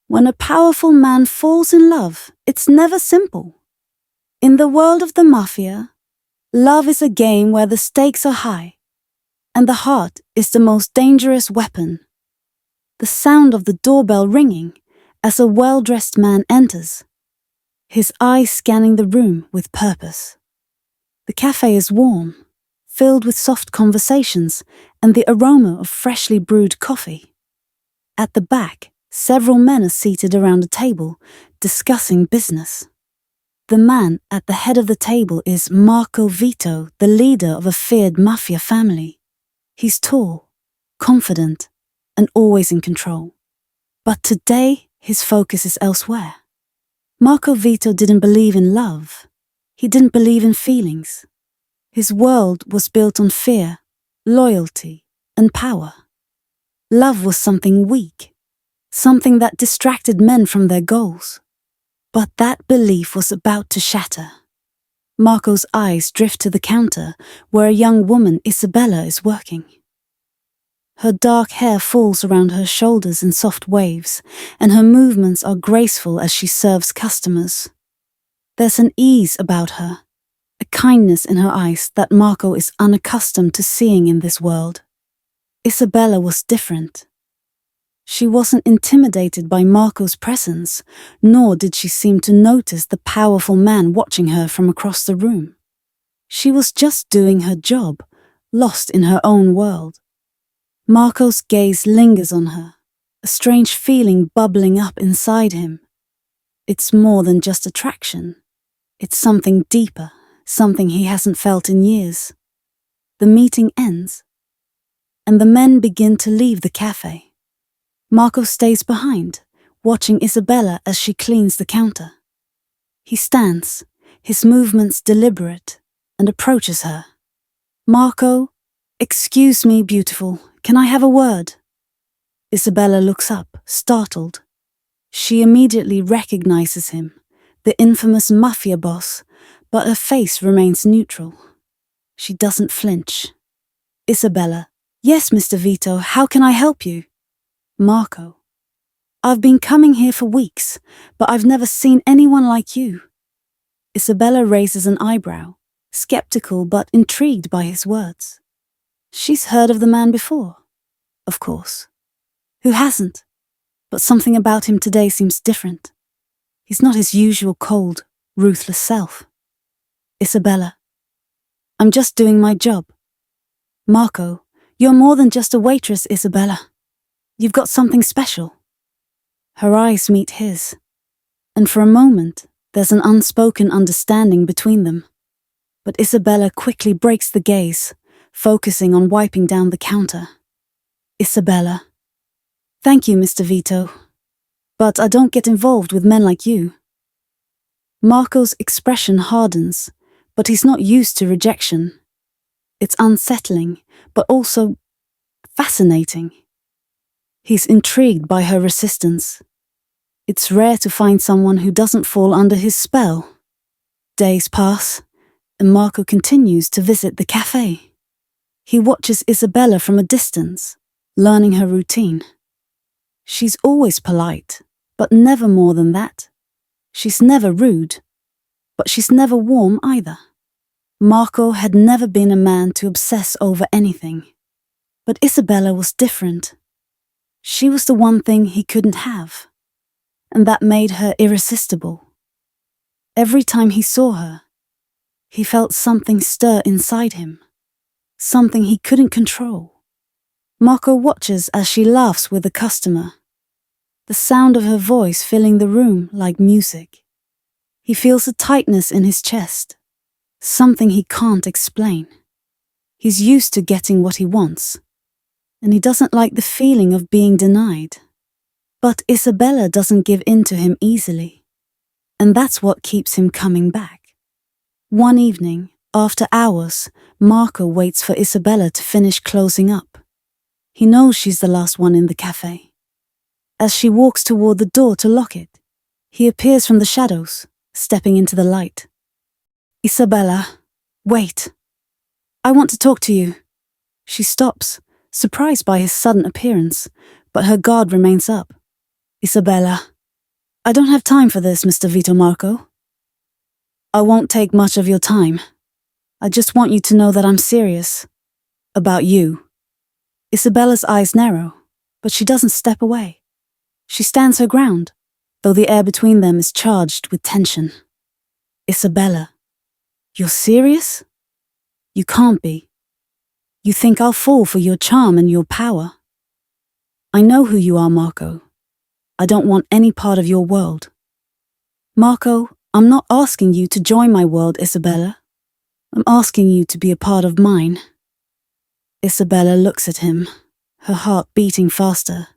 When a powerful man falls in love, it's never simple. In the world of the Mafia, love is a game where the stakes are high, and the heart is the most dangerous weapon. The sound of the doorbell ringing as a well-dressed man enters, his eyes scanning the room with purpose. The cafe is warm, filled with soft conversations and the aroma of freshly brewed coffee. At the back, several men are seated around a table, discussing business. The man at the head of the table is Marco Vito, the leader of a feared Mafia family. He's tall, confident, and always in control. But today, his focus is elsewhere. Marco Vito didn't believe in love. He didn't believe in feelings. His world was built on fear, loyalty, and power. Love was something weak, something that distracted men from their goals. But that belief was about to shatter. Marco's eyes drift to the counter where a young woman, Isabella, is working. Her dark hair falls around her shoulders in soft waves, and her movements are graceful as she serves customers. There's an ease about her, a kindness in her eyes that Marco is unaccustomed to seeing in this world. Isabella was different. She wasn't intimidated by Marco's presence, nor did she seem to notice the powerful man watching her from across the room. She was just doing her job, lost in her own world. Marco's gaze lingers on her, a strange feeling bubbling up inside him. It's more than just attraction. It's something deeper, something he hasn't felt in years. The meeting ends, and the men begin to leave the cafe. Marco stays behind, watching Isabella as she cleans the counter. He stands, his movements deliberate, and approaches her. "Marco, excuse me, beautiful, can I have a word?" Isabella looks up, startled. She immediately recognizes him, the infamous Mafia boss, but her face remains neutral. She doesn't flinch. "Isabella, yes, Mr. Vito, how can I help you?" "Marco, I've been coming here for weeks, but I've never seen anyone like you." Isabella raises an eyebrow, skeptical but intrigued by his words. She's heard of the man before, of course. Who hasn't? But something about him today seems different. He's not his usual cold, ruthless self. "Isabella, I'm just doing my job." "Marco, you're more than just a waitress, Isabella. You've got something special." Her eyes meet his, and for a moment, there's an unspoken understanding between them. But Isabella quickly breaks the gaze, focusing on wiping down the counter. "Isabella, thank you, Mr. Vito, but I don't get involved with men like you." Marco's expression hardens, but he's not used to rejection. It's unsettling, but also fascinating. He's intrigued by her resistance. It's rare to find someone who doesn't fall under his spell. Days pass, and Marco continues to visit the cafe. He watches Isabella from a distance, learning her routine. She's always polite, but never more than that. She's never rude, but she's never warm either. Marco had never been a man to obsess over anything, but Isabella was different. She was the one thing he couldn't have, and that made her irresistible. Every time he saw her, he felt something stir inside him, something he couldn't control. Marco watches as she laughs with a customer, the sound of her voice filling the room like music. He feels a tightness in his chest, something he can't explain. He's used to getting what he wants, and he doesn't like the feeling of being denied. But Isabella doesn't give in to him easily, and that's what keeps him coming back. One evening, after hours, Marco waits for Isabella to finish closing up. He knows she's the last one in the cafe. As she walks toward the door to lock it, he appears from the shadows, stepping into the light. "Isabella, wait. I want to talk to you." She stops, surprised by his sudden appearance, but her guard remains up. "Isabella, I don't have time for this, Mr. Vito Marco. I won't take much of your time. I just want you to know that I'm serious. About you. Isabella's eyes narrow, but she doesn't step away. She stands her ground, though the air between them is charged with tension. Isabella, you're serious? You can't be. You think I'll fall for your charm and your power? I know who you are, Marco. I don't want any part of your world. Marco, I'm not asking you to join my world, Isabella. I'm asking you to be a part of mine. Isabella looks at him, her heart beating faster.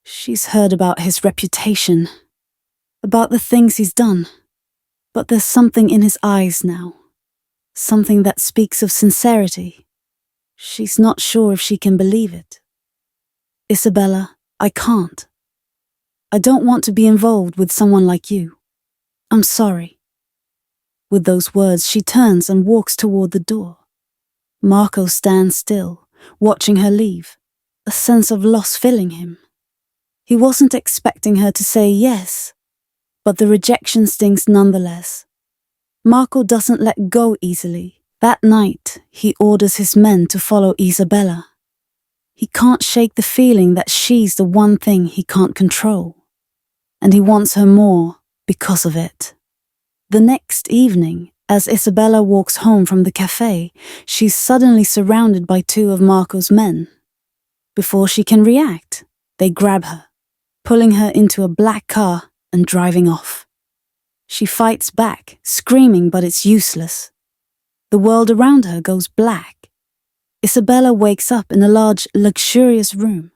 She's heard about his reputation, about the things he's done, but there's something in his eyes now, something that speaks of sincerity. She's not sure if she can believe it. Isabella, I can't. I don't want to be involved with someone like you. I'm sorry. With those words, she turns and walks toward the door. Marco stands still, watching her leave, a sense of loss filling him. He wasn't expecting her to say yes, but the rejection stings nonetheless. Marco doesn't let go easily. That night, he orders his men to follow Isabella. He can't shake the feeling that she's the one thing he can't control, and he wants her more because of it. The next evening, as Isabella walks home from the cafe, she's suddenly surrounded by two of Marco's men. Before she can react, they grab her, pulling her into a black car and driving off. She fights back, screaming, but it's useless. The world around her goes black. Isabella wakes up in a large, luxurious room.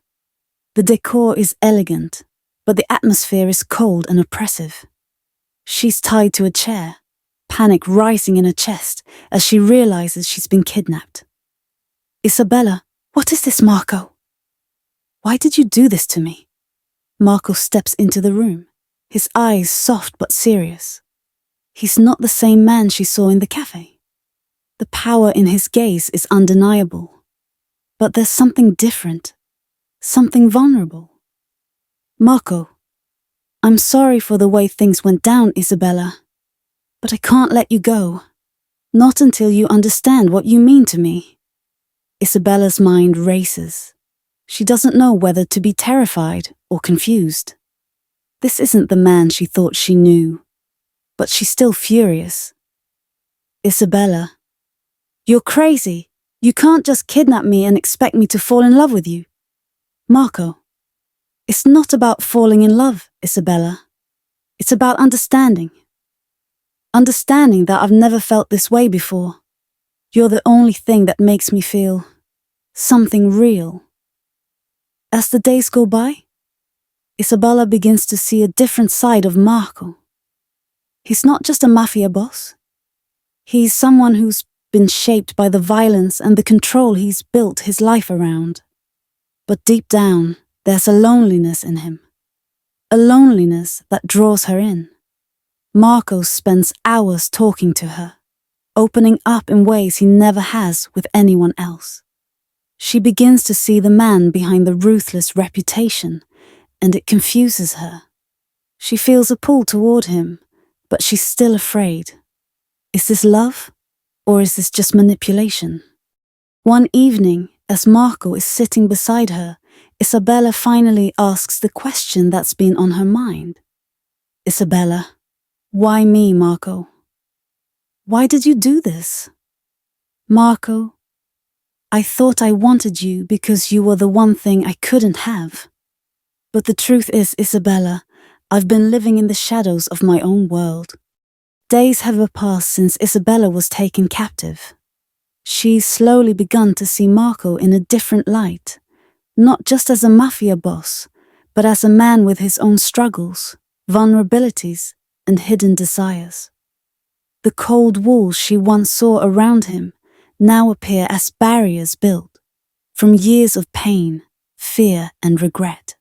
The decor is elegant, but the atmosphere is cold and oppressive. She's tied to a chair, panic rising in her chest as she realizes she's been kidnapped. Isabella, what is this, Marco? Why did you do this to me? Marco steps into the room, his eyes soft but serious. He's not the same man she saw in the cafe. The power in his gaze is undeniable. But there's something different, something vulnerable. Marco, I'm sorry for the way things went down, Isabella, but I can't let you go. Not until you understand what you mean to me. Isabella's mind races. She doesn't know whether to be terrified or confused. This isn't the man she thought she knew, but she's still furious. Isabella, you're crazy. You can't just kidnap me and expect me to fall in love with you. Marco, it's not about falling in love, Isabella. It's about understanding. Understanding that I've never felt this way before. You're the only thing that makes me feel something real. As the days go by, Isabella begins to see a different side of Marco. He's not just a mafia boss. He's someone who's been shaped by the violence and the control he's built his life around. But deep down, there's a loneliness in him. A loneliness that draws her in. Marco spends hours talking to her, opening up in ways he never has with anyone else. She begins to see the man behind the ruthless reputation, and it confuses her. She feels a pull toward him, but she's still afraid. Is this love, or is this just manipulation? One evening, as Marco is sitting beside her, Isabella finally asks the question that's been on her mind. Isabella, why me, Marco? Why did you do this? Marco, I thought I wanted you because you were the one thing I couldn't have. But the truth is, Isabella, I've been living in the shadows of my own world. Days have passed since Isabella was taken captive. She's slowly begun to see Marco in a different light, not just as a mafia boss, but as a man with his own struggles, vulnerabilities, and hidden desires. The cold walls she once saw around him now appear as barriers built from years of pain, fear, and regret.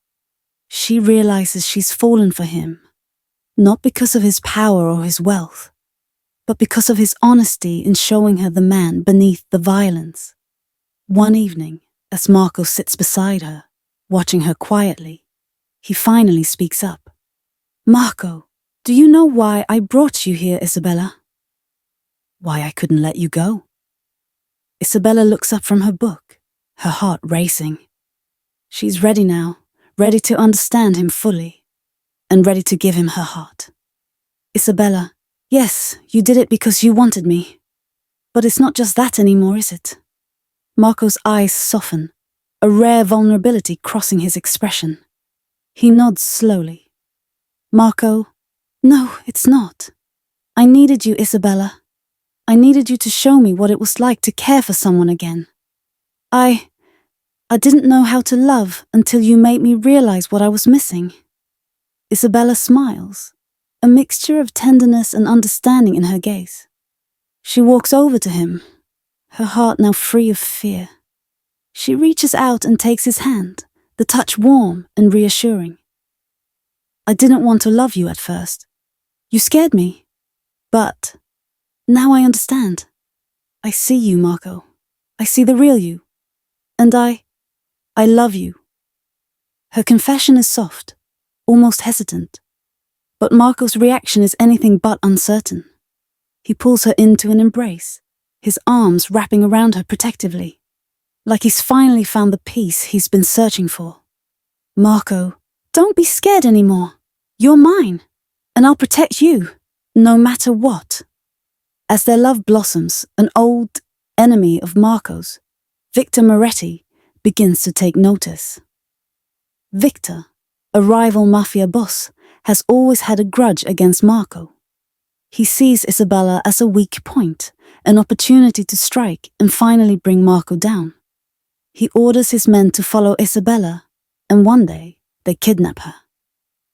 She realizes she's fallen for him, not because of his power or his wealth, but because of his honesty in showing her the man beneath the violence. One evening, as Marco sits beside her, watching her quietly, he finally speaks up. Marco, do you know why I brought you here, Isabella? Why I couldn't let you go? Isabella looks up from her book, her heart racing. She's ready now, ready to understand him fully, and ready to give him her heart. Isabella, yes, you did it because you wanted me. But it's not just that anymore, is it? Marco's eyes soften, a rare vulnerability crossing his expression. He nods slowly. Marco, no, it's not. I needed you, Isabella. I needed you to show me what it was like to care for someone again. I didn't know how to love until you made me realize what I was missing. Isabella smiles, a mixture of tenderness and understanding in her gaze. She walks over to him, her heart now free of fear. She reaches out and takes his hand, the touch warm and reassuring. I didn't want to love you at first. You scared me. But now I understand. I see you, Marco. I see the real you. And I love you. Her confession is soft, almost hesitant. But Marco's reaction is anything but uncertain. He pulls her into an embrace, his arms wrapping around her protectively, like he's finally found the peace he's been searching for. Marco, don't be scared anymore. You're mine, and I'll protect you, no matter what. As their love blossoms, an old enemy of Marco's, Victor Moretti, begins to take notice. Victor, a rival Mafia boss, has always had a grudge against Marco. He sees Isabella as a weak point, an opportunity to strike and finally bring Marco down. He orders his men to follow Isabella, and one day they kidnap her.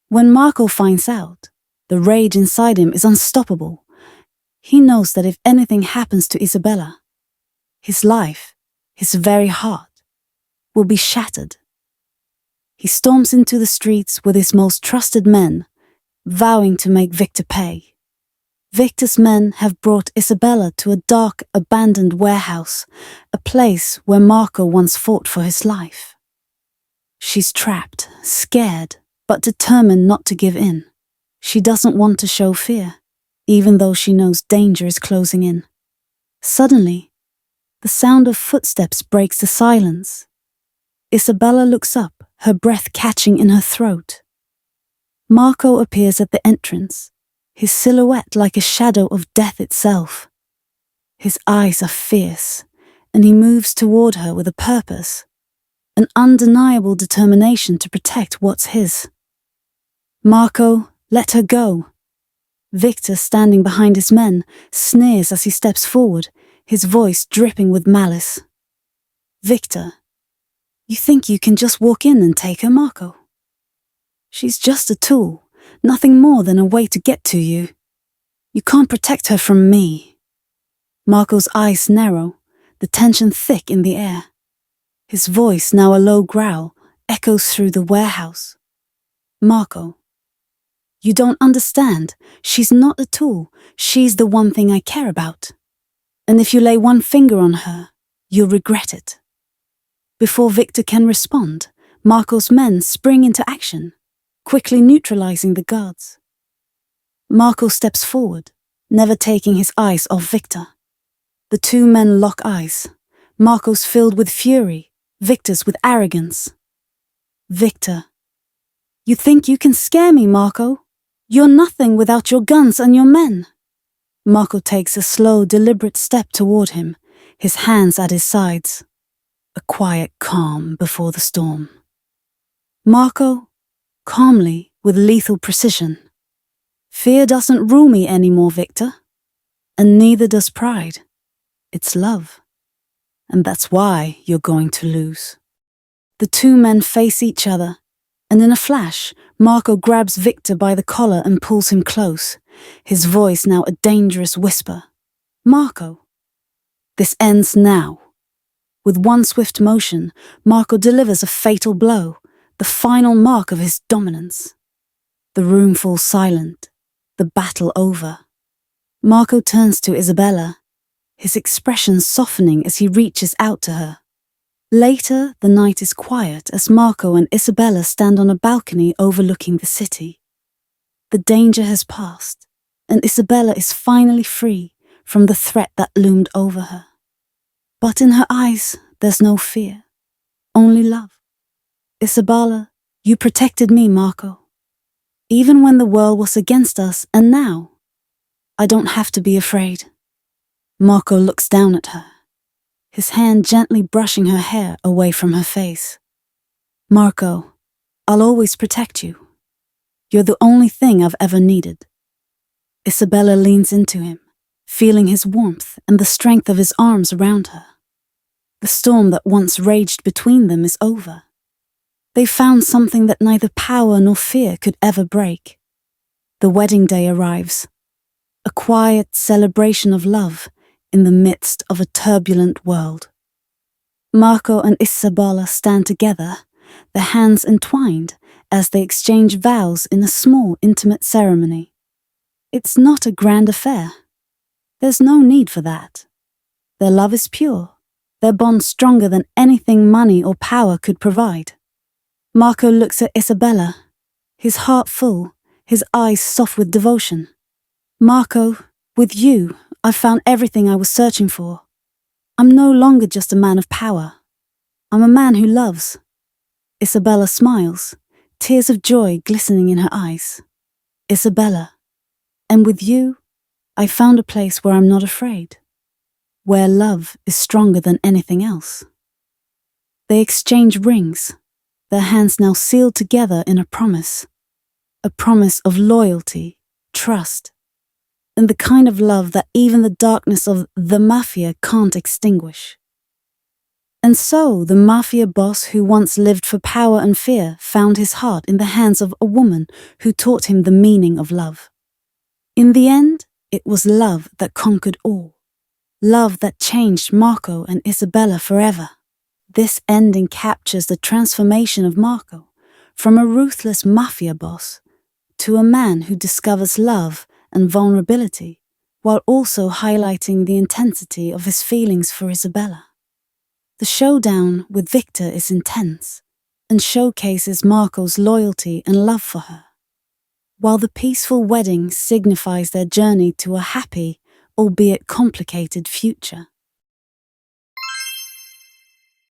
When Marco finds out, the rage inside him is unstoppable. He knows that if anything happens to Isabella, his life, his very heart, will be shattered. He storms into the streets with his most trusted men, vowing to make Victor pay. Victor's men have brought Isabella to a dark, abandoned warehouse, a place where Marco once fought for his life. She's trapped, scared, but determined not to give in. She doesn't want to show fear, even though she knows danger is closing in. Suddenly, the sound of footsteps breaks the silence. Isabella looks up, her breath catching in her throat. Marco appears at the entrance, his silhouette like a shadow of death itself. His eyes are fierce, and he moves toward her with a purpose, an undeniable determination to protect what's his. Marco, let her go. Victor, standing behind his men, sneers as he steps forward, his voice dripping with malice. Victor, you think you can just walk in and take her, Marco? She's just a tool, nothing more than a way to get to you. You can't protect her from me. Marco's eyes narrow, the tension thick in the air. His voice, now a low growl, echoes through the warehouse. Marco, you don't understand. She's not a tool. She's the one thing I care about. And if you lay one finger on her, you'll regret it. Before Victor can respond, Marco's men spring into action, quickly neutralizing the guards. Marco steps forward, never taking his eyes off Victor. The two men lock eyes, Marco's filled with fury, Victor's with arrogance. Victor, you think you can scare me, Marco? You're nothing without your guns and your men. Marco takes a slow, deliberate step toward him, his hands at his sides. A quiet calm before the storm. Marco, calmly, with lethal precision. Fear doesn't rule me anymore, Victor. And neither does pride. It's love. And that's why you're going to lose. The two men face each other, and in a flash, Marco grabs Victor by the collar and pulls him close, his voice now a dangerous whisper. Marco, this ends now. With one swift motion, Marco delivers a fatal blow, the final mark of his dominance. The room falls silent, the battle over. Marco turns to Isabella, his expression softening as he reaches out to her. Later, the night is quiet as Marco and Isabella stand on a balcony overlooking the city. The danger has passed, and Isabella is finally free from the threat that loomed over her. But in her eyes, there's no fear, only love. Isabella, you protected me, Marco. Even when the world was against us, and now, I don't have to be afraid. Marco looks down at her, his hand gently brushing her hair away from her face. Marco, I'll always protect you. You're the only thing I've ever needed. Isabella leans into him, feeling his warmth and the strength of his arms around her. The storm that once raged between them is over. They found something that neither power nor fear could ever break. The wedding day arrives, a quiet celebration of love in the midst of a turbulent world. Marco and Isabella stand together, their hands entwined as they exchange vows in a small, intimate ceremony. It's not a grand affair. There's no need for that. Their love is pure, their bond stronger than anything money or power could provide. Marco looks at Isabella, his heart full, his eyes soft with devotion. Marco, with you, I've found everything I was searching for. I'm no longer just a man of power. I'm a man who loves. Isabella smiles, tears of joy glistening in her eyes. Isabella, and with you, I found a place where I'm not afraid, where love is stronger than anything else. They exchange rings, their hands now sealed together in a promise of loyalty, trust, and the kind of love that even the darkness of the Mafia can't extinguish. And so the Mafia boss who once lived for power and fear found his heart in the hands of a woman who taught him the meaning of love. In the end, it was love that conquered all. Love that changed Marco and Isabella forever. This ending captures the transformation of Marco from a ruthless Mafia boss to a man who discovers love and vulnerability while also highlighting the intensity of his feelings for Isabella. The showdown with Victor is intense and showcases Marco's loyalty and love for her, while the peaceful wedding signifies their journey to a happy, albeit complicated future.